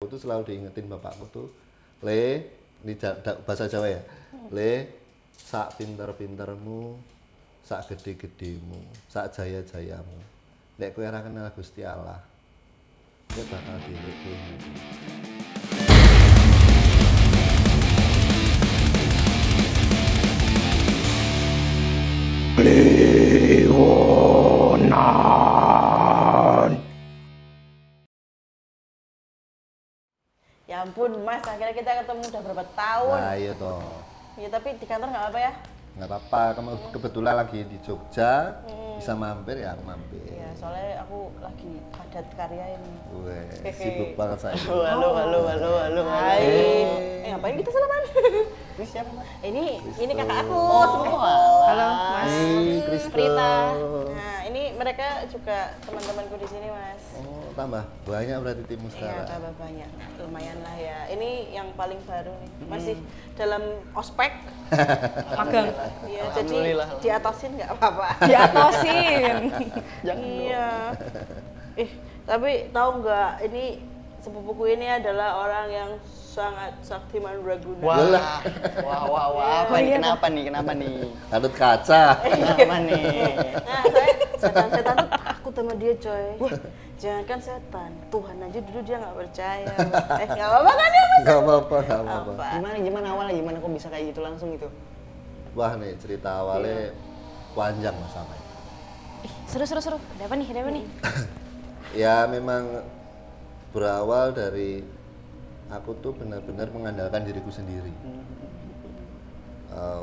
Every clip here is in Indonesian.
tuh selalu diingetin bapakku tuh, Le, ini bahasa Jawa ya, Le, sak pinter-pintermu, sak gede-gedemu, sak jaya-jayamu, nek kowe ora kenal Gusti Allah, kowe bakal dilekeh. Ya ampun Mas, akhirnya kita ketemu udah berapa tahun. Nah iya toh. Ya tapi di kantor nggak apa-apa ya? Nggak apa-apa, kamu kebetulan lagi di Jogja, bisa mampir ya aku mampir. Iya, soalnya aku lagi padat karya ini. Weh, sibuk banget saya. Halo. Hai. Ngapain kita salaman? Ini siapa, Mas? Ini kakak aku, sepupuku. Halo, Mas. Hai, Kristo. Prita. Nah, ini mereka juga teman-temanku di sini, Mas. Oh, tambah banyak berarti timmu Iya, sekarang. tambah banyak. Lumayan lah ya. Ini yang paling baru nih. Masih dalam ospek. Magang. Iya, jadi Alhamdulillah. diatasin nggak apa-apa. Diatosin. Jangan Iya. Tapi tahu nggak, ini sepupuku ini adalah orang yang sangat saktiman Raguna. Wah. Apa nih? Kenapa nih? Adut kaca. Kenapa nih? Nah, saya setan-setan tuh takut sama dia, coy. Jangankan setan, Tuhan aja dulu dia nggak percaya. Nggak apa-apa kan ya, Mas? Gak apa-apa. Gimana awalnya? Gimana kok bisa kayak gitu langsung itu? Wah nih cerita awalnya panjang mas sampai. Seru. Ada apa nih? Ya memang berawal dari aku tuh benar-benar mengandalkan diriku sendiri.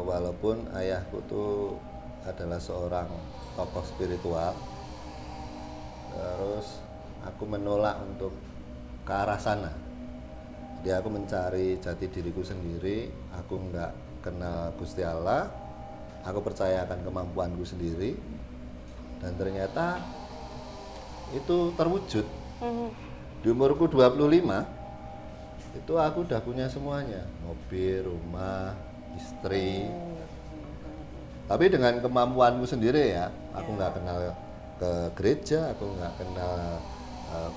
Walaupun ayahku tuh adalah seorang tokoh spiritual, terus aku menolak untuk ke arah sana. Jadi aku mencari jati diriku sendiri, aku nggak kenal Gusti Allah, aku percayakan kemampuanku sendiri, dan ternyata itu terwujud. Di umurku 25, itu aku udah punya semuanya, mobil, rumah, istri. Tapi dengan kemampuanku sendiri ya, aku nggak kenal ke gereja, aku nggak kenal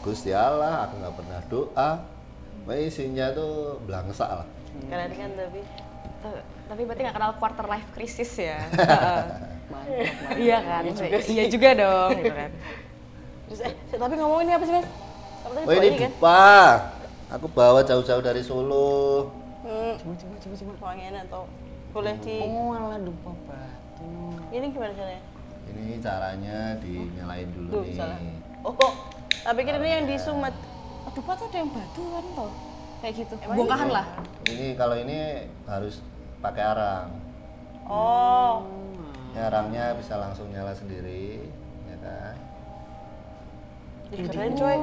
Gusti Allah, aku nggak pernah doa. Isinya tuh belangsak lah. Keren kan Tapi berarti nggak kenal quarter life crisis ya? Mantap. Iya kan? Iya juga dong. Gitu kan. Terus tapi ngomongin ini apa sih, Mas? Kamu tadi Oh ini bawa kan? dupa, aku bawa jauh-jauh dari Solo. Coba. Wangi enak atau boleh di Oh, alah dupa batu. ini gimana caranya? Ini caranya dinyalain dulu Duh, nih. salah. Oh, tak pikir ini yang di Sumet. Aduh, Pak tuh ada yang batu kan toh? Kayak gitu. Emang Bongkahan lah. Ini kalau ini harus pakai arang. Oh, Ya, arangnya bisa langsung nyala sendiri, ya kan? keren coy.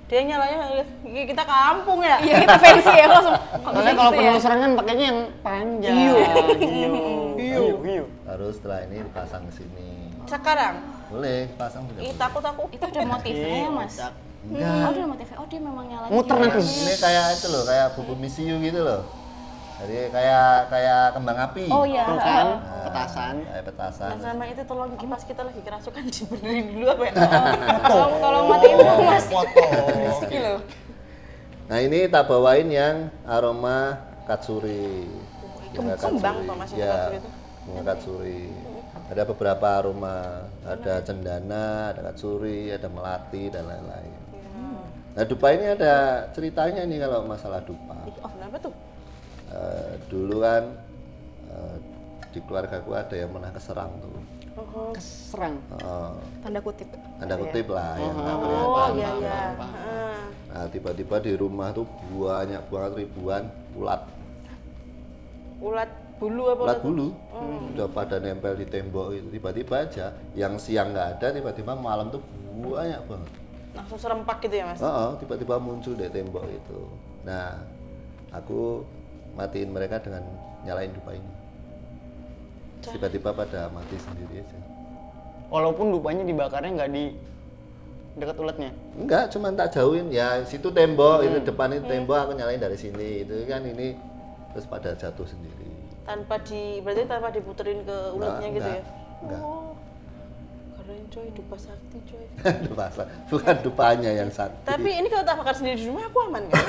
Dia nyalanya kita kampung ya. Iya kita fancy ya langsung. Soalnya kalau penelusuran kan pakainya yang panjang. Hiu. Harus setelah ini dipasang ke sini. Sekarang, Boleh, pasang juga. ih boleh. takut aku. Itu ada motifnya Mas. Enggak. Oh dia ada motifnya. Oh dia memang nyalanya. Muter juga. nanti. Ini kayak itu loh, kayak buku misiu gitu loh. Jadi kayak kembang api. Oh iya. Tuh kan, petasan. Kayak petasan. Nah, sama itu tolong kipas kita lagi kerasukan dibenerin dulu apa ya? Tolong matiin dong Mas. Foto. Rezeki loh. Nah ini tak bawain yang aroma katsuri. Bunga Kembang katsuri. Pak, Mas, Ya, katsuri itu? bunga katsuri. Ada beberapa aroma, ada cendana, ada katsuri, ada melati dan lain-lain. Nah dupa ini ada ceritanya nih kalau masalah dupa. Oh, kenapa tuh? Dulu kan di keluargaku ada yang pernah keserang tuh. Keserang. Tanda kutip. Tanda kutip lah yang nggak Oh, kelihatan. iya iya. Nah tiba-tiba di rumah tuh banyak banget ribuan ulat. Ulat bulu apa Ulat tuh? bulu udah pada nempel di tembok itu. Tiba-tiba aja yang siang nggak ada, tiba-tiba malam tuh banyak banget. Langsung serempak gitu ya, Mas? Tiba-tiba muncul di tembok itu. Nah aku matiin mereka dengan nyalain dupa ini. Tiba-tiba pada mati sendiri aja. Walaupun dupanya dibakarnya nggak di dekat ulatnya. Enggak, cuman tak jauhin. Ya situ tembok, itu depan itu tembok, aku nyalain dari sini. Itu kan ini terus pada jatuh sendiri. Berarti tanpa diputerin ke ulatnya gitu ya? Enggak. Oh, keren coy, dupa sakti coy. Dupa, bukan dupanya yang sakti. Tapi ini kalau tak makan sendiri di rumah aku aman kan?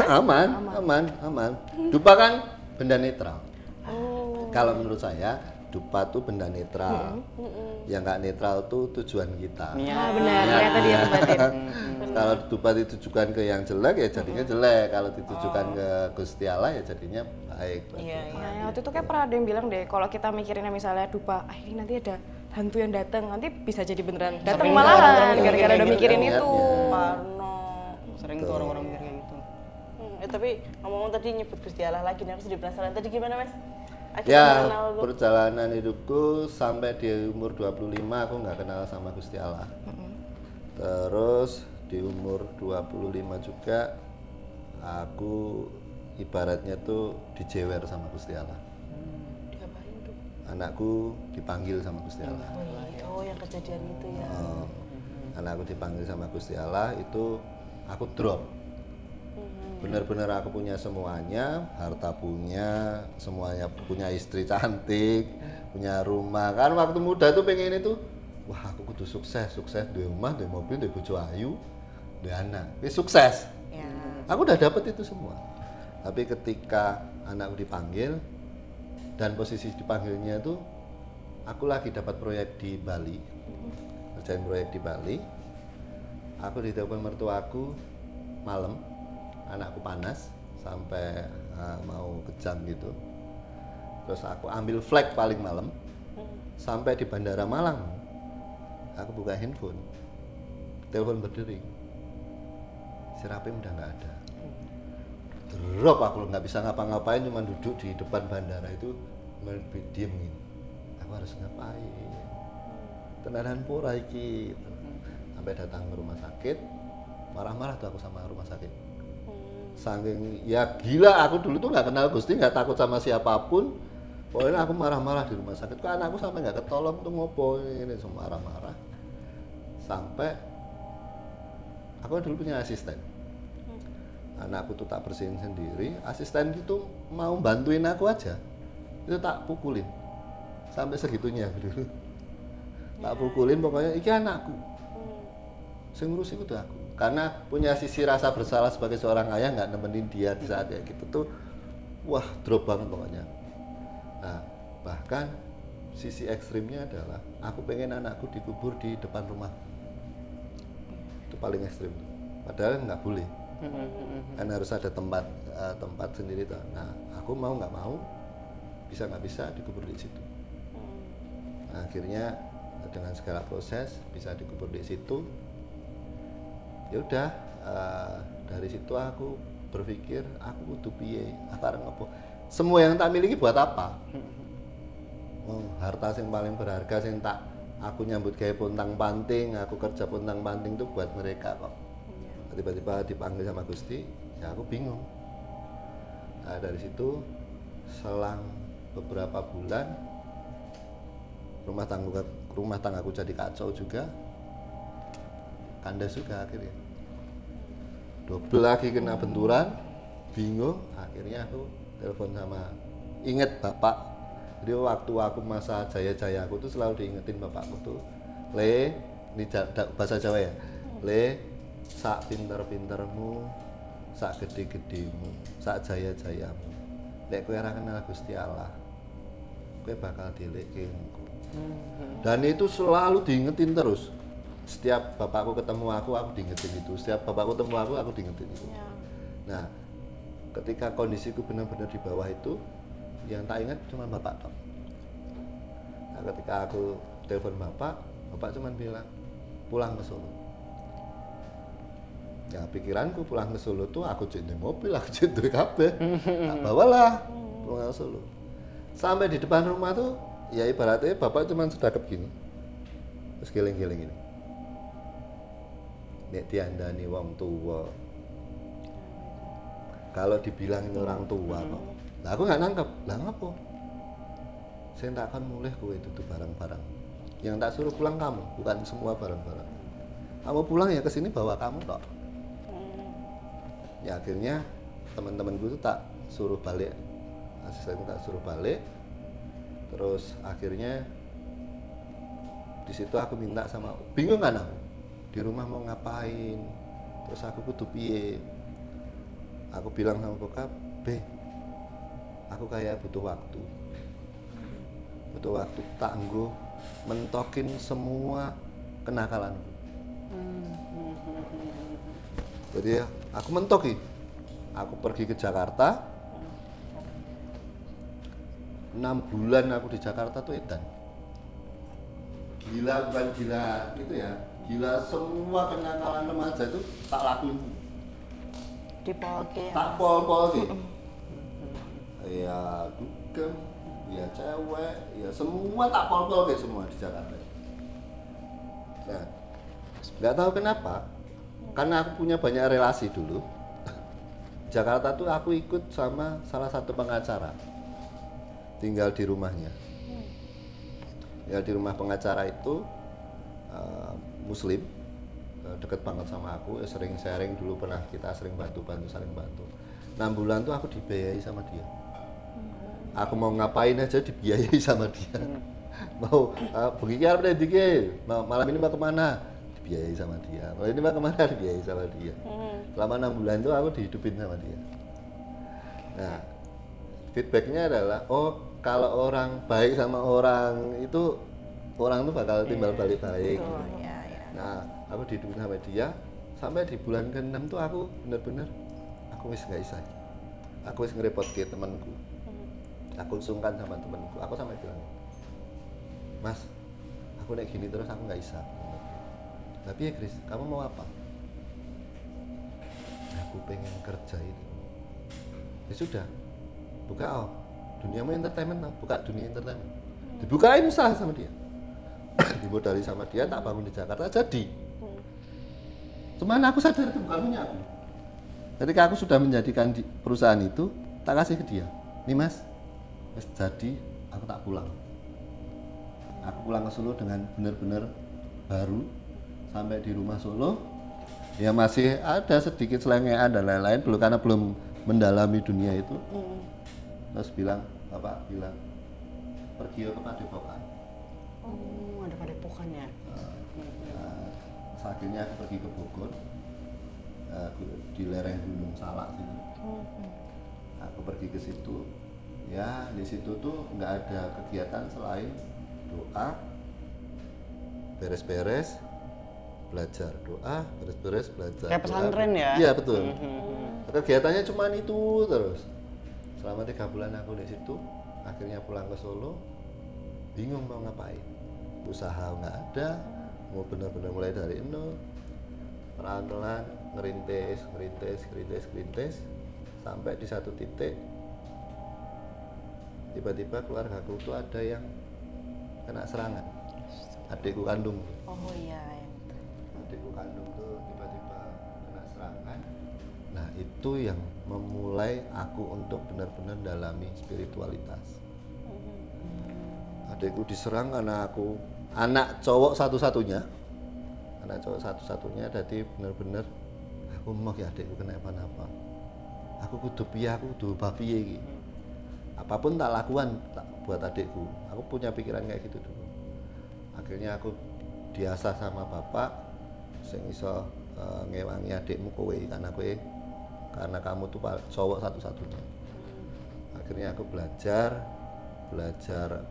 aman. Dupa kan benda netral. Oh. Kalau menurut saya, dupa tuh benda netral. Yang nggak netral tuh tujuan kita. Benar, kayak tadi yang batin. Kalau dupa ditujukan ke yang jelek ya jadinya jelek. Kalau ditujukan ke Gusti Allah ya jadinya baik. Iya. Nah, waktu itu kayak pernah ada yang bilang deh, kalau kita mikirinnya misalnya dupa, ini nanti ada hantu yang datang, nanti bisa jadi beneran datang Sering malahan orang-orang gara-gara udah mikir mikirin gitu. itu. Parno. Sering tuh orang-orang mikir kayak gitu. Tapi ngomong tadi nyebut Gusti Allah lagi, nih aku jadi penasaran. Tadi gimana Mas? Akhirnya Ya, kenal tuh. perjalanan hidupku sampai di umur 25 aku nggak kenal sama Gusti Allah. Terus di umur 25 juga aku ibaratnya tuh dijewer sama Gusti Allah. Diapain tuh? Anakku dipanggil sama Gusti Allah. Oh, yang kejadian itu ya. Anakku dipanggil sama Gusti Allah itu aku drop. Benar-benar aku punya semuanya, harta punya, semuanya, punya istri cantik, punya rumah. Kan waktu muda tuh pengen itu, wah aku kudu sukses di rumah, di mobil, di bojo ayu, di anak. Ini sukses. Ya. Aku udah dapet itu semua. Tapi ketika anakku dipanggil dan posisi dipanggilnya itu, aku lagi dapat proyek di Bali, kerjain proyek di Bali. Aku ditelepon mertuaku malam. Anakku panas sampai mau kejang gitu. Terus aku ambil flight paling malam sampai di Bandara Malang. Aku buka handphone, telepon berdering. Si Rapim udah nggak ada. Drop aku nggak bisa ngapa-ngapain, cuma duduk di depan bandara itu diem gini. Aku harus ngapain? Tenanan pura iki. Sampai datang ke rumah sakit, marah-marah tuh aku sama rumah sakit. Saking ya gila, aku dulu tuh nggak kenal Gusti, nggak takut sama siapapun. Pokoknya aku marah-marah di rumah sakit. Kok anakku sampai nggak ketolong tuh ngopo ini, semua marah-marah. Sampai aku dulu punya asisten. Anakku tuh tak bersihin sendiri. Asisten itu mau bantuin aku aja, itu tak pukulin. Sampai segitunya dulu. Tak pukulin, pokoknya iki anakku. Sing ngurus itu aku. Karena punya sisi rasa bersalah sebagai seorang ayah, nggak nemenin dia di saat kayak gitu tuh, wah drop banget pokoknya. Nah bahkan sisi ekstrimnya adalah aku pengen anakku dikubur di depan rumah. Itu paling ekstrim. Padahal nggak boleh, kan harus ada tempat sendiri tuh. Nah aku mau nggak mau, bisa nggak bisa dikubur di situ. Nah, akhirnya dengan segala proses bisa dikubur di situ. Ya udah, dari situ aku berpikir aku kudu piye, sekarang apa, semua yang tak miliki buat apa. Harta yang paling berharga yang tak aku nyambut kayak pontang panting, aku kerja pontang panting itu buat mereka kok. Tiba-tiba dipanggil sama Gusti, ya aku bingung. Nah, dari situ selang beberapa bulan rumah tanggaku jadi kacau juga, kandas juga akhirnya. Double lagi kena benturan, bingung, akhirnya aku telepon sama, inget bapak. Jadi waktu aku masa jaya-jaya aku tuh selalu diingetin bapakku tuh, Le, ini bahasa Jawa ya, Le, sak pinter-pintermu, sak gede-gedemu, sak jaya-jayamu, lek kowe ora kenal Gusti Allah, kowe bakal dilekke engko. Dan itu selalu diingetin terus. Setiap bapakku ketemu aku diingetin itu. Setiap bapakku ketemu aku diingetin itu. Ya. Nah, ketika kondisiku benar-benar di bawah itu, yang tak ingat cuma bapak tok. Nah, ketika aku telepon bapak cuma bilang pulang ke Solo. Ya pikiranku pulang ke Solo tuh aku cek mobil, aku cek duwe kabeh. Nah, bawalah pulang ke Solo. Sampai di depan rumah tuh, ya ibaratnya bapak cuma sedekap gini. Terus giling-giling ini. Nek diandani wong tua, kalau dibilangin orang tua kok, nah aku nggak nangkep, lah ngapa? Saya tak akan mulai kowe itu tuh barang-barang. Yang tak suruh pulang kamu, bukan semua barang-barang. Kamu pulang ya ke sini bawa kamu kok. Ya akhirnya teman-temanku itu tak suruh balik, asistenku tak suruh balik. Terus akhirnya Di situ aku minta sama, bingung kan aku di rumah mau ngapain, terus aku kudu piye. Aku bilang sama bokap, aku kayak butuh waktu tangguh mentokin semua kenakalanku. Jadi ya, aku mentoki, aku pergi ke Jakarta, 6 bulan aku di Jakarta tuh edan. Gila, bukan gila gitu ya, gila semua kenakalan remaja itu tak lakuin. Dipoke. Tak pol-pol sih. Ya dugem, ya cewek, ya semua tak pol-pol kayak semua di Jakarta. Nah, nggak tahu kenapa, karena aku punya banyak relasi dulu. Jakarta tuh aku ikut sama salah satu pengacara, tinggal di rumahnya. Tinggal di rumah pengacara itu Muslim, deket banget sama aku, sering sharing dulu, pernah kita sering saling bantu. 6 bulan tuh aku dibiayai sama dia. Aku mau ngapain aja dibiayai sama dia. Mau pergi apa deh, malam ini mau kemana? Dibiayai sama dia. Malam ini mau kemana? Dibiayai sama dia. Selama 6 bulan tuh aku dihidupin sama dia. Nah, feedbacknya adalah, oh kalau orang baik sama orang itu, orang tuh bakal timbal balik baik. Oh, iya, iya. Nah, aku dihidupin sama dia sampai di bulan ke-6 tuh aku bener-bener aku wis gak bisa. Aku wis ngerepot ke temanku. Aku sungkan sama temanku. Aku sampai bilang, Mas, aku naik gini terus aku nggak bisa. Tapi ya Chris, kamu mau apa? Aku pengen kerja itu. Ya sudah, buka duniamu entertainment, buka dunia entertainment. Dibukain usaha sama dia. Dimodali sama dia, tak bangun di Jakarta jadi. Cuman aku sadar itu bukan punya aku. Ketika aku sudah menjadikan perusahaan itu, tak kasih ke dia. Nih Mas, jadi aku tak pulang. Aku pulang ke Solo dengan benar-benar baru. Sampai di rumah Solo, ya masih ada sedikit selengean dan lain-lain, karena belum mendalami dunia itu. Terus bapak bilang, pergi ke Padepokan. Oh, ada Padepokan ya? Akhirnya aku pergi ke Bogor, di lereng Gunung Salak situ. Aku pergi ke situ, ya di situ tuh nggak ada kegiatan selain doa, beres-beres, belajar, doa, beres-beres, belajar. Kayak pesantren ya? Iya betul. Kegiatannya cuma itu terus. Selama 3 bulan aku di situ, akhirnya pulang ke Solo, bingung mau ngapain. Usaha nggak ada, mau benar-benar mulai dari nol, pelan-pelan ngerintis, sampai di satu titik tiba-tiba keluarga aku tuh ada yang kena serangan, adikku kandung. Oh iya. Adikku kandung tuh tiba-tiba kena serangan. Nah itu yang memulai aku untuk benar-benar dalami spiritualitas. Adikku diserang karena aku anak cowok satu-satunya, jadi benar-benar aku mau ya adikku kenapa-napa. Aku kudu piye, aku kudu piye iki. Apapun tak lakukan tak buat adikku. Aku punya pikiran kayak gitu dulu. Akhirnya aku diasah sama bapak sing iso ngewangi adikmu kowe karena kamu tuh cowok satu-satunya. Akhirnya aku belajar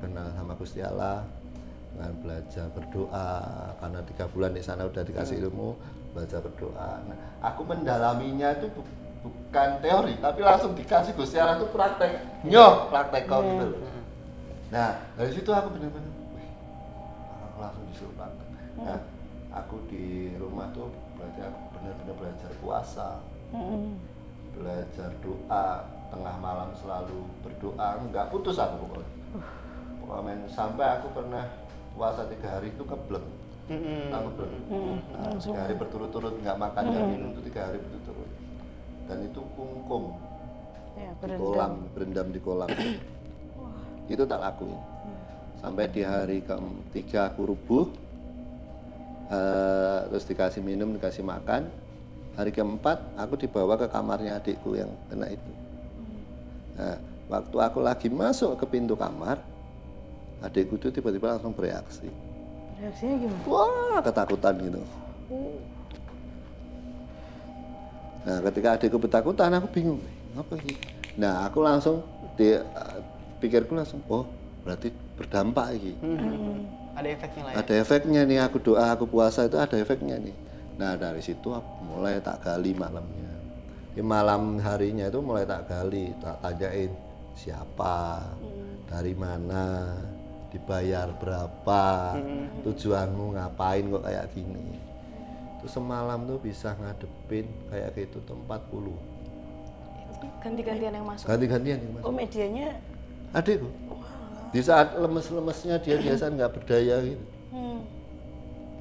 kenal sama Gusti Allah, dengan belajar berdoa, karena 3 bulan di sana udah dikasih ilmu, belajar berdoa. Nah, aku mendalaminya itu bukan teori, tapi langsung dikasih Gusti Allah itu praktek, praktek kok gitu loh. Nah dari situ aku benar-benar, aku langsung disuruh praktek. Nah, aku di rumah tuh belajar, benar-benar belajar puasa, belajar doa, tengah malam selalu berdoa, nggak putus aku pokoknya. Sampai aku pernah puasa 3 hari itu keblek. Nah, 3 hari berturut-turut nggak makan nggak minum itu 3 hari berturut-turut. Dan itu kungkum Ya, di kolam, berendam di kolam. Itu tak lakuin. Sampai di hari ke-3 aku rubuh, terus dikasih minum, dikasih makan. Hari ke-4 aku dibawa ke kamarnya adikku yang kena itu. Nah, waktu aku lagi masuk ke pintu kamar, adikku itu tiba-tiba langsung bereaksi. Reaksinya gimana? Wah, ketakutan gitu. Nah, ketika adikku ketakutan, aku bingung, apa ini? Nah, aku langsung pikirku langsung, oh berarti berdampak ini. Ada efeknya lah ya. Ada efeknya nih, aku doa, aku puasa itu ada efeknya nih. Nah, dari situ aku mulai tak gali malamnya. Di malam harinya itu mulai tak gali, tak tanyain siapa, dari mana, dibayar berapa, tujuanmu ngapain kok kayak gini. Terus semalam tuh bisa ngadepin kayak gitu tuh 40. Ganti-gantian yang masuk. Ganti-gantian yang Oh, masuk. medianya Adikku. Di saat lemes-lemesnya dia biasa nggak berdaya gitu.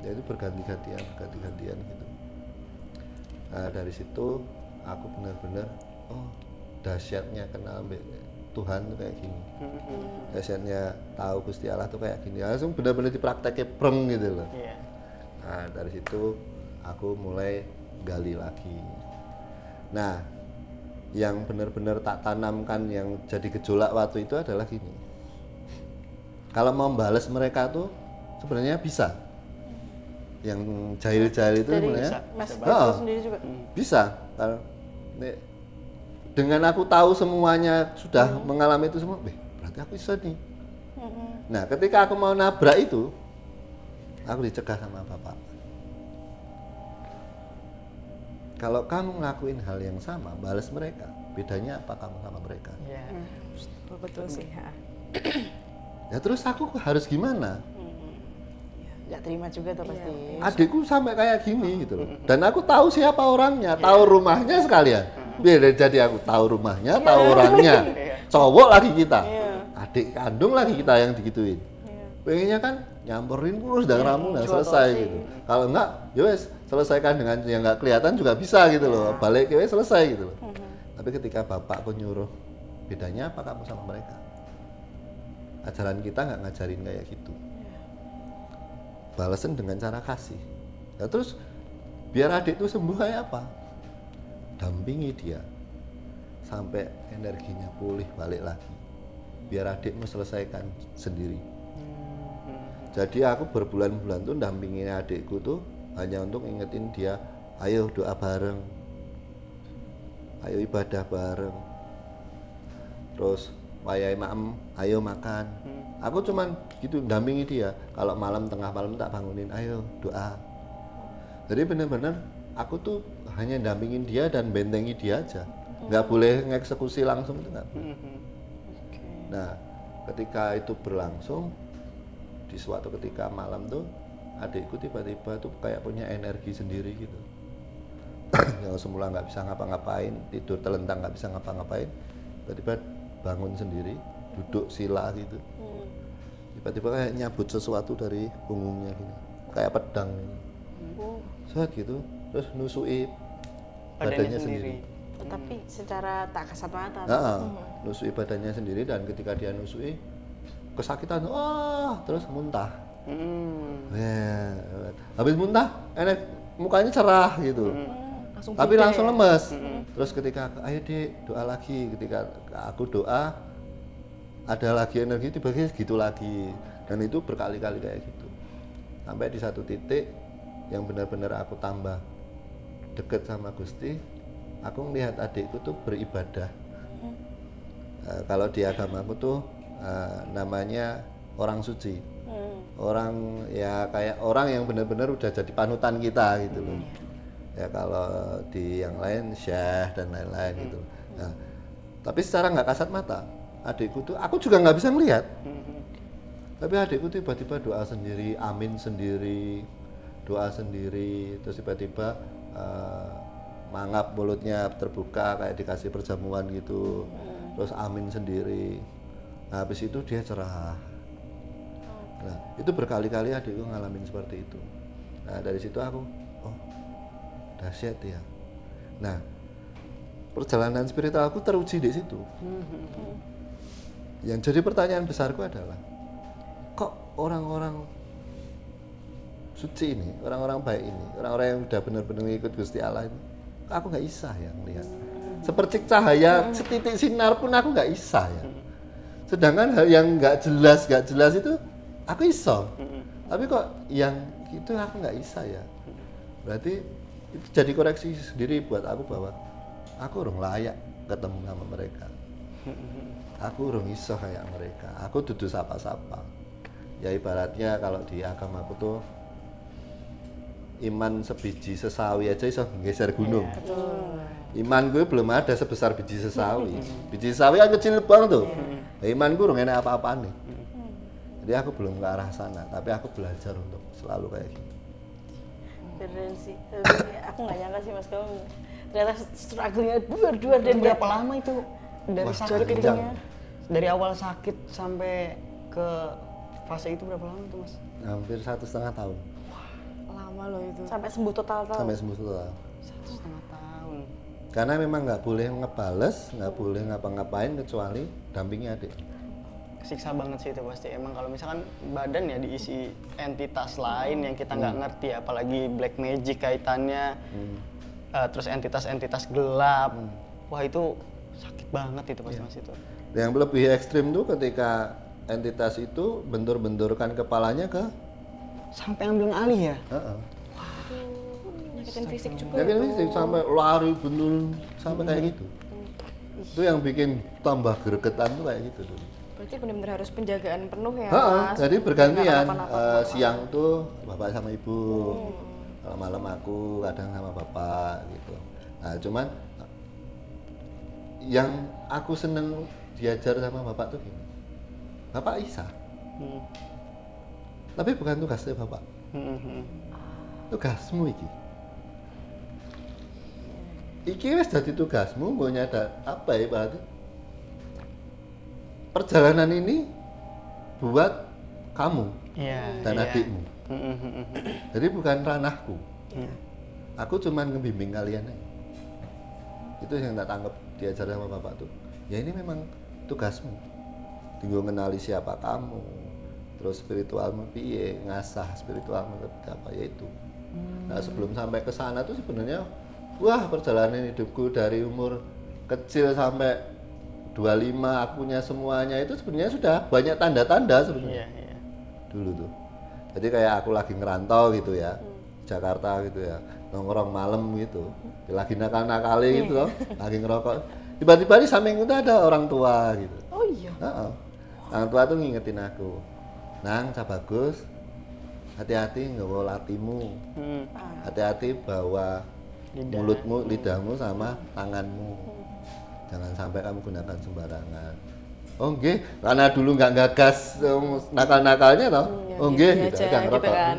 Ya itu berganti-gantian gitu. Nah, dari situ aku benar-benar oh dahsyatnya kenal Tuhan tuh kayak gini. Dahsyatnya tahu Gusti Allah tuh kayak gini. Langsung benar-benar diprakteknya preng gitu loh. Iya. Nah, dari situ aku mulai gali lagi. Nah, yang benar-benar tak tanamkan yang jadi gejolak waktu itu adalah gini. Kalau mau balas mereka tuh sebenarnya bisa. Yang jahil-jahil itu dari sebenarnya Mas Oh, Basul sendiri juga. bisa. Kalau dengan aku tahu semuanya sudah mengalami itu semua, berarti aku bisa nih. Nah, ketika aku mau nabrak itu, aku dicegah sama bapak. Kalau kamu ngelakuin hal yang sama, balas mereka, bedanya apa kamu sama mereka? Iya. Betul sih. Ha. Ya terus aku harus gimana? Nggak terima juga tuh pasti. Adikku sampai kayak gini gitu loh. Dan aku tahu siapa orangnya, tahu rumahnya sekalian. Biar jadi aku tahu rumahnya, tahu orangnya. Cowok lagi kita. Adik kandung lagi kita yang digituin. Pengennya kan nyamperin terus dan ramu dan selesai gitu. Kalau enggak, ya wes selesaikan dengan yang nggak kelihatan juga bisa gitu loh. Balik ya wes selesai gitu loh. Tapi ketika bapakku nyuruh, bedanya apa kamu sama mereka? Ajaran kita nggak ngajarin kayak gitu. Balasan dengan cara kasih. Nah, terus biar adik itu sembuh kayak apa? Dampingi dia sampai energinya pulih balik lagi. Biar adikmu selesaikan sendiri. Jadi aku berbulan-bulan tuh dampingin adikku tuh hanya untuk ingetin dia, ayo doa bareng, ayo ibadah bareng, terus wayai maem, ayo makan. Aku cuman gitu dampingi dia. Kalau malam tengah malam tak bangunin, ayo doa. Jadi bener-bener aku tuh hanya dampingin dia dan bentengi dia aja. Nggak boleh ngeksekusi langsung itu nggak boleh. Nah, ketika itu berlangsung, di suatu ketika malam tuh adikku tiba-tiba tuh kayak punya energi sendiri gitu. Yang semula nggak bisa ngapa-ngapain, tidur telentang nggak bisa ngapa-ngapain, tiba-tiba bangun sendiri, duduk sila gitu. Tiba-tiba kayak nyabut sesuatu dari punggungnya gini, kayak pedang gitu. Set gitu, terus nusui badannya sendiri. Tapi secara tak kasat mata. Nusui badannya sendiri dan ketika dia nusui kesakitan, terus muntah. Ya, habis muntah, mukanya cerah gitu. Tapi langsung lemes. Terus ketika ayo Dik doa lagi, ketika aku doa ada lagi energi tiba-tiba gitu lagi, dan itu berkali-kali kayak gitu sampai di satu titik yang benar-benar aku tambah deket sama Gusti. Aku melihat adikku tuh beribadah. Kalau di agamaku tuh namanya orang suci, orang ya kayak orang yang benar-benar udah jadi panutan kita gitu loh. Ya kalau di yang lain syekh dan lain-lain gitu. Nah, tapi secara nggak kasat mata, adikku tuh aku juga nggak bisa ngelihat. Tapi adikku tiba-tiba doa sendiri, amin sendiri, doa sendiri, terus tiba-tiba mangap mulutnya terbuka kayak dikasih perjamuan gitu, terus amin sendiri. Nah, habis itu dia cerah. Nah, itu berkali-kali adikku ngalamin seperti itu. Nah, dari situ aku, oh dahsyat ya. Nah, perjalanan spiritual aku teruji di situ. Yang jadi pertanyaan besarku adalah, kok orang-orang suci ini, orang-orang baik ini, orang-orang yang udah benar-benar ngikut Gusti Allah ini, aku nggak bisa ya melihat. Sepercik cahaya, setitik sinar pun aku nggak bisa ya. Sedangkan hal yang nggak jelas itu aku iso. Tapi kok yang itu aku nggak bisa ya. Berarti itu jadi koreksi sendiri buat aku bahwa aku urung layak ketemu sama mereka. Aku urung iso kayak mereka. Aku dudu sapa-sapa. Ya ibaratnya kalau di agamaku tuh iman sebiji sesawi aja iso nggeser gunung. Iman gue belum ada sebesar biji sesawi. Biji sesawi kan kecil banget tuh. Iman gue urung enak apa-apaan nih. Jadi aku belum ke arah sana, tapi aku belajar untuk selalu kayak gitu. Keren sih. Tapi aku nggak nyangka sih Mas kamu ternyata struggle-nya berdua dan Berapa lama itu dari Wah, sakit itu? panjang. Dari awal sakit sampai ke fase itu berapa lama tuh Mas? Hampir 1,5 tahun Lama loh itu. sampai sembuh total. sampai sembuh total. 1,5 tahun. Karena memang nggak boleh ngebales, nggak boleh ngapa-ngapain kecuali dampingi adik. Siksa banget sih itu pasti. Emang kalau misalkan badan ya diisi entitas lain yang kita nggak ngerti, apalagi black magic kaitannya, terus entitas-entitas gelap. Wah itu sakit banget itu pasti Mas itu. Yang lebih ekstrim tuh ketika entitas itu bentur-benturkan kepalanya ke Sampai ambil alih ya? heeh. Nyakitin fisik juga. Ya kan ini sampai lari bentur sampai kayak gitu. Itu yang bikin tambah gregetan tuh kayak gitu dulu. Berarti benar-benar harus penjagaan penuh ya, Heeh, Mas. jadi bergantian. Kenapa-napa. Siang tuh bapak sama ibu, kalau malam aku kadang sama bapak gitu. Nah cuman yang aku seneng diajar sama bapak tuh gini, bapak Isa, tapi bukan tugasnya bapak, tugasmu iki. Iki wis dadi tugasmu, mau nyadar apa ya berarti? Perjalanan ini buat kamu Iya. dan iya. adikmu. Jadi bukan ranahku. Aku cuman ngebimbing kalian aja. Itu yang tak tangkap diajar sama bapak tuh. Ya ini memang tugasmu. Tinggal kenali siapa kamu. Terus spiritualmu piye, ngasah spiritualmu seperti apa yaitu. Nah, sebelum sampai ke sana tuh sebenarnya wah, perjalanan hidupku dari umur kecil sampai 25 akunya semuanya itu sebenarnya sudah banyak tanda-tanda sebenarnya. Iya. Dulu tuh. Jadi kayak aku lagi ngerantau gitu ya, Jakarta gitu ya, nongkrong malam gitu, lagi nakal-nakali gitu loh, lagi ngerokok. Tiba-tiba di samping itu ada orang tua gitu. Oh iya. Heeh. Orang tua tuh ngingetin aku, Nang, Cak Bagus, hati-hati nggawa latimu, hati-hati bawa mulutmu, lidahmu sama tanganmu. Jangan sampai kamu gunakan sembarangan. Oh nggih, karena dulu nggak gagas nakal-nakalnya toh. Oh nggih, iya gitu aja, aja gitu ngerokok. kan.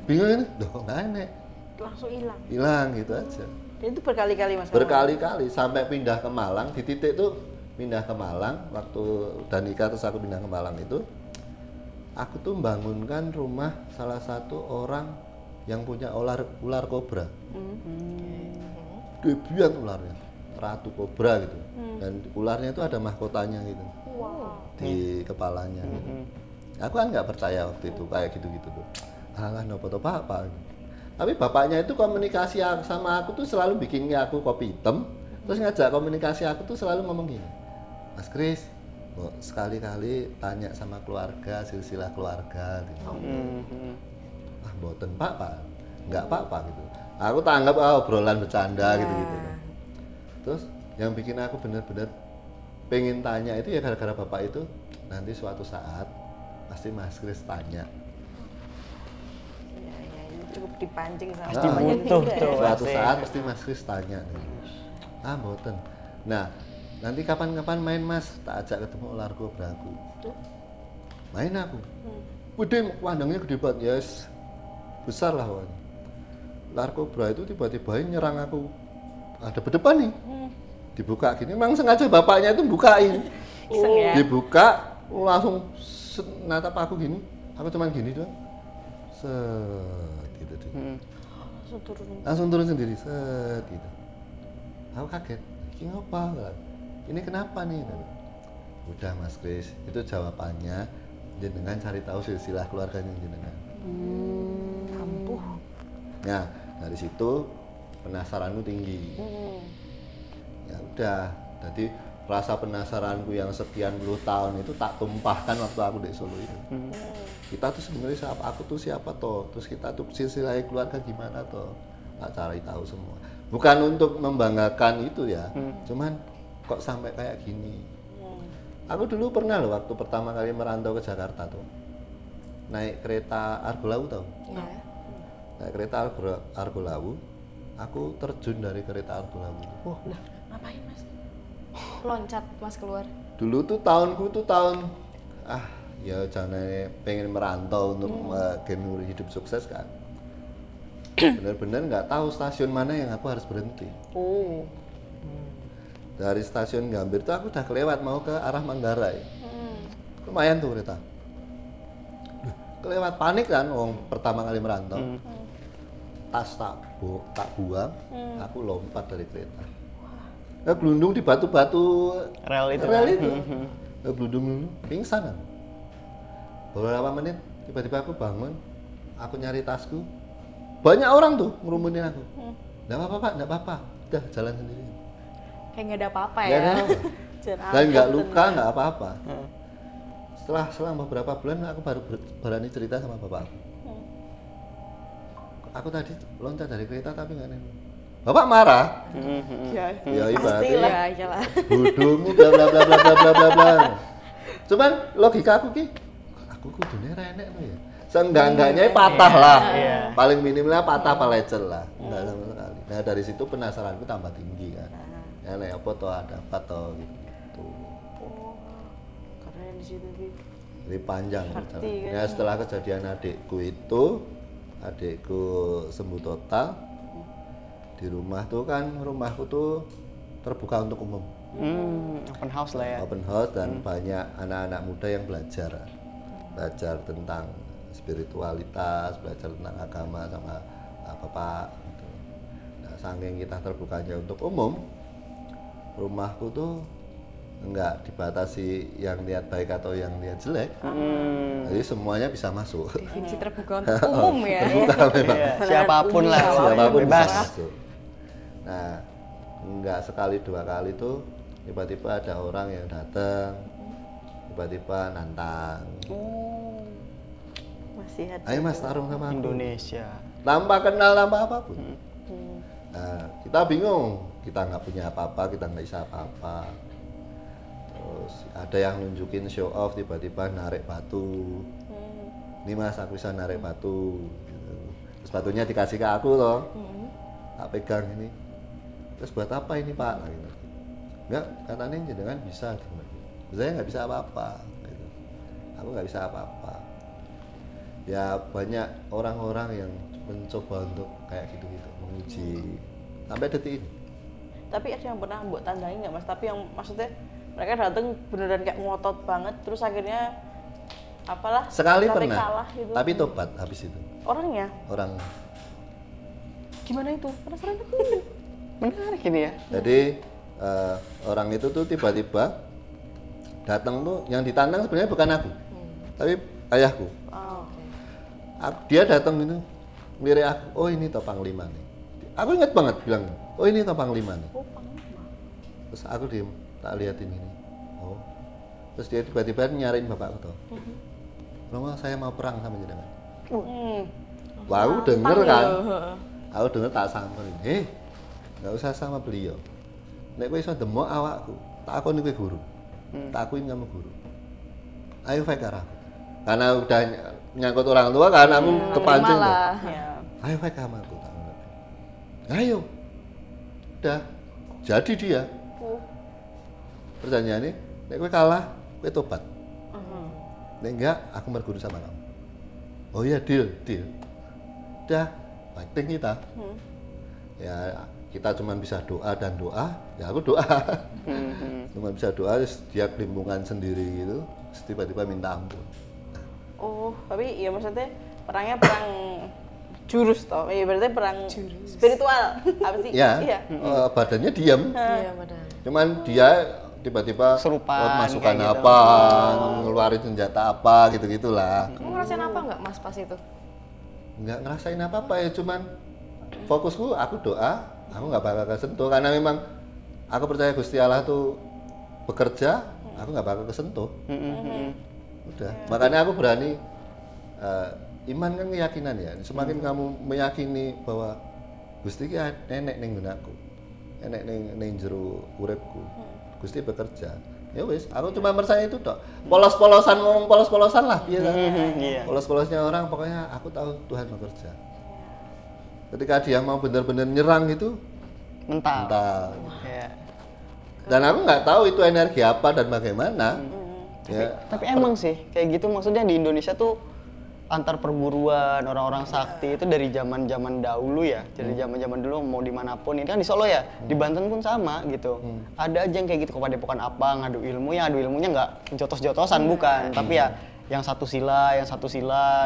Bingung ini, doh nggak enak, Langsung hilang. hilang gitu aja. Dan itu berkali-kali Mas. Berkali-kali sampai pindah ke Malang, di titik tuh pindah ke Malang waktu udah nikah terus aku pindah ke Malang itu, aku tuh membangunkan rumah salah satu orang yang punya ular kobra. Gebian ularnya, ratu kobra gitu. Dan ularnya itu ada mahkotanya gitu. Di kepalanya gitu. Aku kan nggak percaya waktu itu kayak gitu-gitu tuh. Alah nopo apa gitu. Tapi bapaknya itu komunikasi sama aku tuh selalu bikinnya aku kopi hitam. Terus ngajak komunikasi aku tuh selalu ngomong gini, Mas Kris, sekali-kali tanya sama keluarga, silsilah keluarga gitu. Ah boten pak, nggak apa-apa gitu. Aku tanggap obrolan bercanda gitu-gitu. Terus yang bikin aku bener-bener pengen tanya itu ya gara-gara bapak itu nanti suatu saat pasti Mas Kris tanya. Iya, ini cukup dipancing sama Pasti banyak butuh juga ya. tuh. Suatu pasti. saat pasti Mas Kris tanya nih. Ah boten. Nah nanti kapan-kapan main Mas, tak ajak ketemu ular kobraku. Main aku. Gede, kandangnya gede banget, yes. Besar lah pokoknya. Ular kobra itu tiba-tiba nyerang aku. Ada berdepan nih. Dibuka gini, memang sengaja bapaknya itu bukain. Iseng ya? Dibuka, langsung natap aku gini. Aku cuman gini doang. Set gitu deh. Langsung turun. Langsung turun sendiri, set gitu. Aku kaget, ini apa? Ini kenapa nih? Udah Mas Kris, itu jawabannya jenengan cari tahu silsilah keluarganya jenengan. Kampuh. Nah, dari situ penasaranmu tinggi. Ya udah, jadi rasa penasaranku yang sekian puluh tahun itu tak tumpahkan waktu aku di Solo itu. Kita tuh sebenarnya siapa, aku tuh siapa toh, terus kita tuh silsilah keluarga gimana toh, tak cari tahu semua. Bukan untuk membanggakan itu ya, cuman kok sampai kayak gini. Aku dulu pernah loh waktu pertama kali merantau ke Jakarta tuh, naik kereta Argo Lawu tau? Ya. Naik kereta Argo Lawu, aku terjun dari kereta Argo Lawu. Wah, Lah, ngapain Mas? Loncat Mas keluar. dulu tuh tahunku tuh tahun ya jangan pengen merantau untuk genur hidup sukses kan. Bener-bener nggak tahu stasiun mana yang aku harus berhenti. Oh. Dari stasiun Gambir tuh aku udah kelewat mau ke arah Manggarai. Lumayan tuh kereta. Duh, kelewat panik kan, pertama kali merantau. Tas tak buang, aku lompat dari kereta. Gelundung di batu-batu Rel itu. Gelundung pingsan aku. Beberapa menit tiba-tiba aku bangun, aku nyari tasku. Banyak orang tuh ngerumunin aku. Nggak apa-apa Pak, nggak apa-apa. Udah jalan sendiri. Kayak nggak ada apa-apa Nggak ya. ada apa. Jangan Dan nggak angkat, luka, nggak apa-apa. Setelah beberapa bulan aku baru berani cerita sama bapak aku. Aku tadi loncat dari kereta tapi nggak nemu. Bapak marah. Ya, Ya ibaratnya pastilah. Ya, iyalah. bodohmu bla bla bla bla bla bla bla bla. Cuman logika aku aku kudune renek tuh ya. Seenggak-enggaknya patah lah. Iya. Paling minimnya patah apa lecet lah. Enggak sama sekali. Nah dari situ penasaranku tambah tinggi kan. Ya nek apa toh ada apa toh gitu. Oh, keren di situ Bi. Jadi panjang Sakti, perjalanan. kan? Nah setelah kejadian adikku sembuh total. Di rumah tuh kan, rumahku tuh terbuka untuk umum. Open house lah ya. Open house dan banyak anak-anak muda yang belajar tentang spiritualitas, belajar tentang agama sama bapak gitu. Nah, saking kita terbukanya untuk umum, rumahku tuh enggak dibatasi yang niat baik atau yang niat jelek. Jadi semuanya bisa masuk. Definisi terbuka untuk umum ya. Terbuka memang. Iya, siapapun lah, Siapapun bebas. bisa masuk. Nah, enggak sekali dua kali tuh tiba-tiba ada orang yang datang, tiba-tiba nantang. Oh. Masih ada. Ayo Mas tarung sama aku. Indonesia. Tanpa kenal tanpa apapun. Nah, kita bingung, kita nggak punya apa-apa, kita nggak bisa apa-apa. Terus ada yang nunjukin show off, tiba-tiba narik batu. Ini Mas, aku bisa narik batu. Gitu. Terus batunya dikasih ke aku loh. Tak pegang ini. Terus buat apa ini Pak? Nah, gitu. Enggak, katanya jenengan bisa. Saya nggak bisa apa-apa. Gitu. Aku nggak bisa apa-apa. Ya banyak orang-orang yang mencoba untuk kayak gitu-gitu, menguji sampai detik ini. Tapi ada yang pernah buat tandai nggak Mas? Tapi yang maksudnya mereka datang beneran kayak ngotot banget, terus akhirnya apalah? Sekali sampai pernah, kalah gitu. tapi tobat habis itu. Orangnya Orang. gimana itu? Penasaran aku. Menarik ini ya. Jadi orang itu tuh tiba-tiba datang tuh, yang ditantang sebenarnya bukan aku, tapi ayahku. Oh. Dia datang itu, ngelirik aku, oh ini toh Panglima nih. Aku ingat banget bilang, oh ini toh Panglima nih. Oh, Panglima. Terus aku diem, tak liatin ini. Oh. Terus dia tiba-tiba nyariin bapakku tuh. Romo, saya mau perang sama jenengan. Wah, aku denger kan. Aku denger tak samperin. Nggak usah sama beliau. Nek kowe iso demok awakku, tak akoni kowe guru. Tak akuin kamu guru. Ayo fight arah. Karena udah nyangkut orang tua kan, aku kepancing tuh. Malah. Ya. Ayo fight sama aku. Ayo. Udah. Jadi dia. Perjanjiannya, nek kowe kalah, kowe tobat. Nek enggak, aku berguru sama kamu. Oh iya, deal. Udah, fighting kita. Ya, kita cuma bisa doa dan doa. Ya aku doa. Cuma bisa doa, terus dia kelimpungan sendiri gitu. Terus tiba-tiba minta ampun. Oh, tapi ya maksudnya perangnya perang jurus toh. Ya berarti perang spiritual. Apa sih? Ya, Iya. badannya diam. Iya benar. Cuman dia tiba-tiba Kesurupan, masukan kayak gitu. apa, ngeluarin senjata apa gitu-gitulah. Kamu ngerasain apa nggak Mas pas itu? Nggak ngerasain apa-apa ya, cuman fokusku aku doa, aku nggak bakal kesentuh karena memang aku percaya Gusti Allah tuh bekerja, aku nggak bakal kesentuh. Udah, makanya aku berani. Iman kan keyakinan ya. Semakin kamu meyakini bahwa Gusti ki nenek ning nggonku, nenek ning jero uripku, Gusti bekerja. Ya wis, aku cuma percaya itu tok. Polos-polosan ngomong polos-polosan lah, piye ta? Polos-polosnya orang pokoknya aku tahu Tuhan bekerja. Ketika dia mau benar-benar nyerang itu mental. Iya. Dan aku nggak tahu itu energi apa dan bagaimana. Tapi emang sih kayak gitu, maksudnya di Indonesia tuh antar perburuan orang-orang sakti itu dari zaman-zaman dahulu ya, dari zaman-zaman dulu mau dimanapun. Ini kan di Solo ya, di Banten pun sama gitu. Ada aja yang kayak gitu, ke padepokan apa ngadu ilmu, ya ngadu ilmunya nggak jotos-jotosan bukan, tapi ya yang satu sila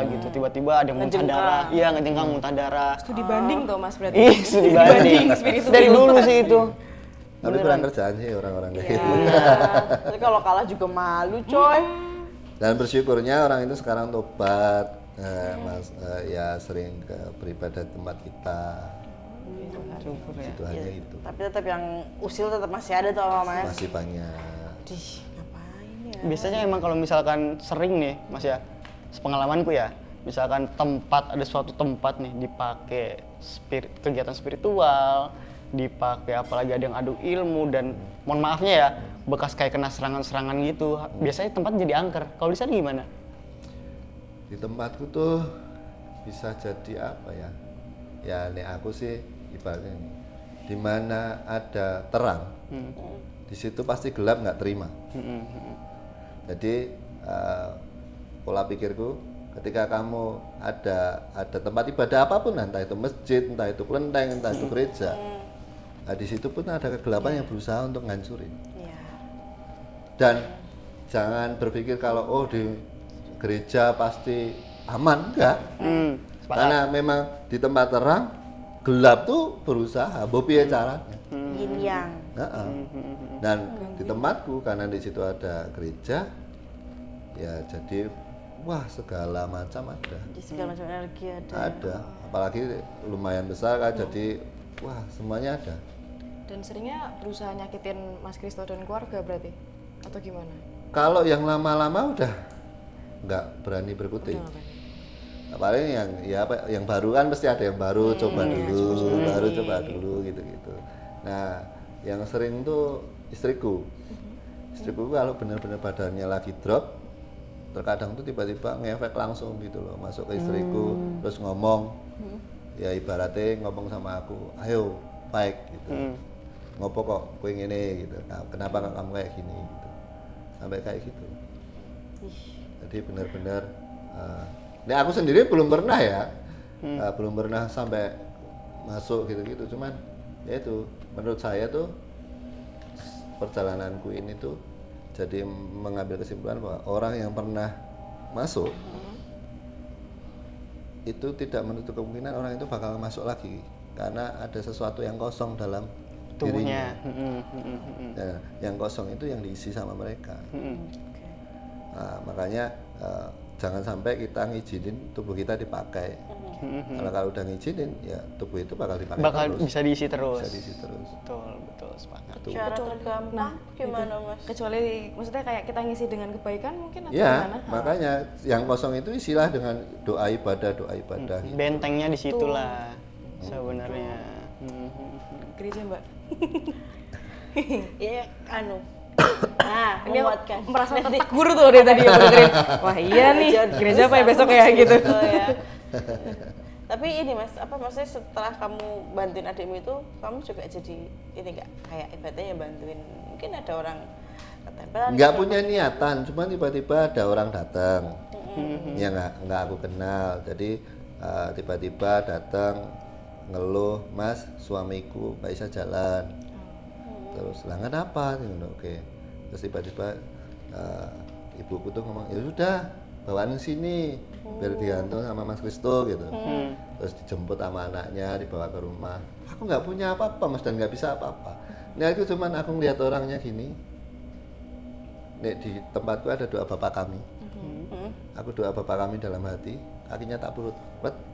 gitu, tiba-tiba ada yang muntah darah, iya ngejengkang muntah darah. Studi banding tuh Mas berarti. Studi banding. Dari dulu sih itu. Tapi kurang kerjaan sih orang-orang kayak gitu. Tapi kalau kalah juga malu coy. Dan bersyukurnya orang itu sekarang tobat, ya sering ke beribadah tempat kita. Syukur ya. Itu hanya itu. Tapi tetap yang usil tetap masih ada tuh Mas. Masih banyak. Dih, ngapain ya? Biasanya emang kalau misalkan sering nih Mas ya, sepengalamanku ya, misalkan ada suatu tempat nih dipakai kegiatan spiritual, dipakai apalagi ada yang adu ilmu dan mohon maafnya ya, bekas kayak kena serangan-serangan gitu, biasanya tempat jadi angker. Kalau di sana gimana? Di tempatku tuh bisa jadi apa ya? Ya nih aku sih ibaratnya ini, di mana ada terang, di situ pasti gelap nggak terima. Jadi pola pikirku, ketika kamu ada tempat ibadah apapun, entah itu masjid, entah itu kelenteng, entah itu gereja, nah, di situ pun ada kegelapan yang berusaha untuk ngancurin. Dan jangan berpikir kalau oh di gereja pasti aman, enggak. Karena memang di tempat terang gelap tuh berusaha, bopi caranya. Yin yang. Dan di tempatku karena di situ ada gereja, ya jadi wah segala macam ada. Jadi segala macam energi ada. Ada, apalagi lumayan besar kan, jadi wah semuanya ada. Dan seringnya berusaha nyakitin Mas Kristo dan keluarga berarti? Atau gimana? Kalau yang lama-lama udah nggak berani berkutik. Paling yang baru kan pasti ada yang baru, coba dulu gitu. Nah, yang sering tuh istriku. Istriku kalau benar-benar badannya lagi drop, terkadang tuh tiba-tiba ngefek langsung gitu loh, masuk ke istriku, terus ngomong, ya ibaratnya ngomong sama aku, ayo baik gitu. Ngopo kok kowe ngene gitu. Nah, kenapa kamu kayak gini gitu. Sampai kayak gitu. Jadi benar-benar nah aku sendiri belum pernah ya. Belum pernah sampai masuk gitu-gitu, cuman ya itu menurut saya tuh perjalananku ini tuh jadi mengambil kesimpulan bahwa orang yang pernah masuk itu tidak menutup kemungkinan orang itu bakal masuk lagi karena ada sesuatu yang kosong dalam tubuhnya. Nah, yang kosong itu yang diisi sama mereka. Nah, makanya jangan sampai kita ngizinin tubuh kita dipakai. Kalau udah ngizinin, ya tubuh itu bakal dipakai terus. Bisa diisi terus. Betul, sepakat. Cara tergampang gimana Mas? Kecuali maksudnya kayak kita ngisi dengan kebaikan mungkin atau ya, gimana? Makanya yang kosong itu isilah dengan doa ibadah gitu. Bentengnya di situlah sebenarnya. Gereja Mbak. Iya, nah, menguatkan. Merasa tertegur tuh dari tadi ya dengerin. Wah iya nih, gereja apa ya besok ya gitu. Ya. Tapi ini Mas, maksudnya setelah kamu bantuin adikmu itu, kamu juga jadi ini enggak kayak ibaratnya bantuin, mungkin ada orang ketempelan. Nggak punya niatan, cuma tiba-tiba ada orang datang. Ya nggak aku kenal. Jadi tiba-tiba datang ngeluh, Mas suamiku nggak bisa jalan. Terus lah kenapa? Oke. Terus tiba-tiba ibuku tuh ngomong, ya sudah bawaan sini biar digantung sama Mas Kristo gitu. Terus dijemput sama anaknya, dibawa ke rumah. Aku nggak punya apa-apa Mas dan nggak bisa apa-apa. Nah itu cuman aku ngeliat orangnya gini. Nek di tempatku ada doa Bapa Kami. Aku doa Bapa Kami dalam hati, kakinya tak perut,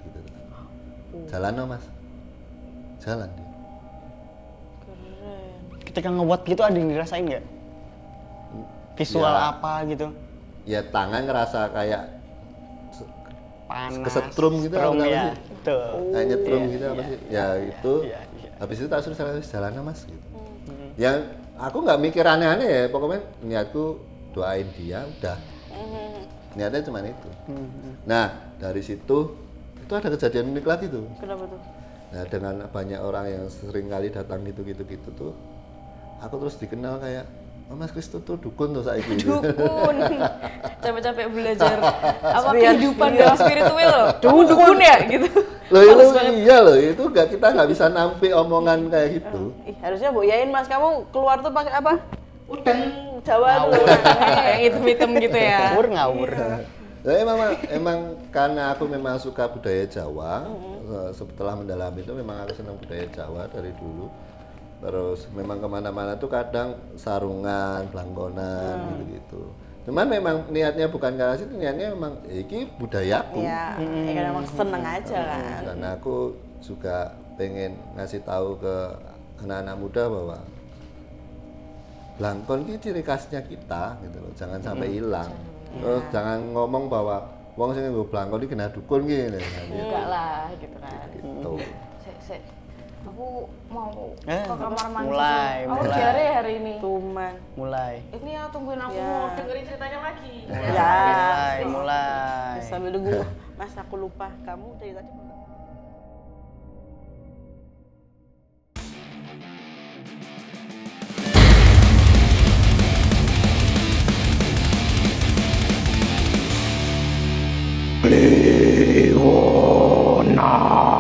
gitu. Jalan no Mas, jalan dia. Ketika ngebuat gitu ada yang dirasain nggak? visual Ya. apa gitu. Ya tangan ngerasa kayak Panas. kesetrum gitu setrum, apa ya. sih? Betul. Kayak nyetrum Iya, gitu apa iya, sih? Ya itu. Iya, iya. Habis itu tak suruh jalan mas gitu. Yang aku nggak mikir aneh-aneh ya, pokoknya niatku doain dia udah. Niatnya cuma itu. Nah dari situ itu ada kejadian unik lagi tuh. Kenapa tuh? Nah dengan banyak orang yang sering kali datang gitu tuh, aku terus dikenal kayak oh, Mas Kristo tuh dukun tuh saiki. Dukun. Capek-capek belajar apa Biar- kehidupan dalam spiritual loh. Dukun ya gitu. Loh itu iya loh, itu kita nggak bisa nampik omongan kayak gitu. Ih, harusnya Bu Yain Mas, kamu keluar tuh pakai apa? Udang Jawa tuh. Yang hitam-hitam gitu ya. Ngawur. Nah, emang karena aku memang suka budaya Jawa, setelah mendalami itu memang aku senang budaya Jawa dari dulu. Terus memang kemana-mana tuh kadang sarungan, blangkonan gitu-gitu. Cuman memang niatnya bukan karena situ, niatnya memang ini budayaku. Iya, ya kan emang seneng aja kan. Karena aku juga pengen ngasih tahu ke anak-anak muda bahwa blangkon ini ciri khasnya kita gitu loh, jangan sampai hilang. Terus jangan ngomong bahwa wong sing nggo blangkon iki kena dukun gitu. Enggak lah gitu kan. Gitu. Sik. Aku mau Eh, ke kamar mandi. mulai, Aku mulai. diare hari ini. Tuman. Mulai. Ini ya tungguin aku Ya. mau dengerin ceritanya lagi. Mulai, mulai. Sambil nunggu. Mas, aku lupa. Kamu dari tadi belum? Leona.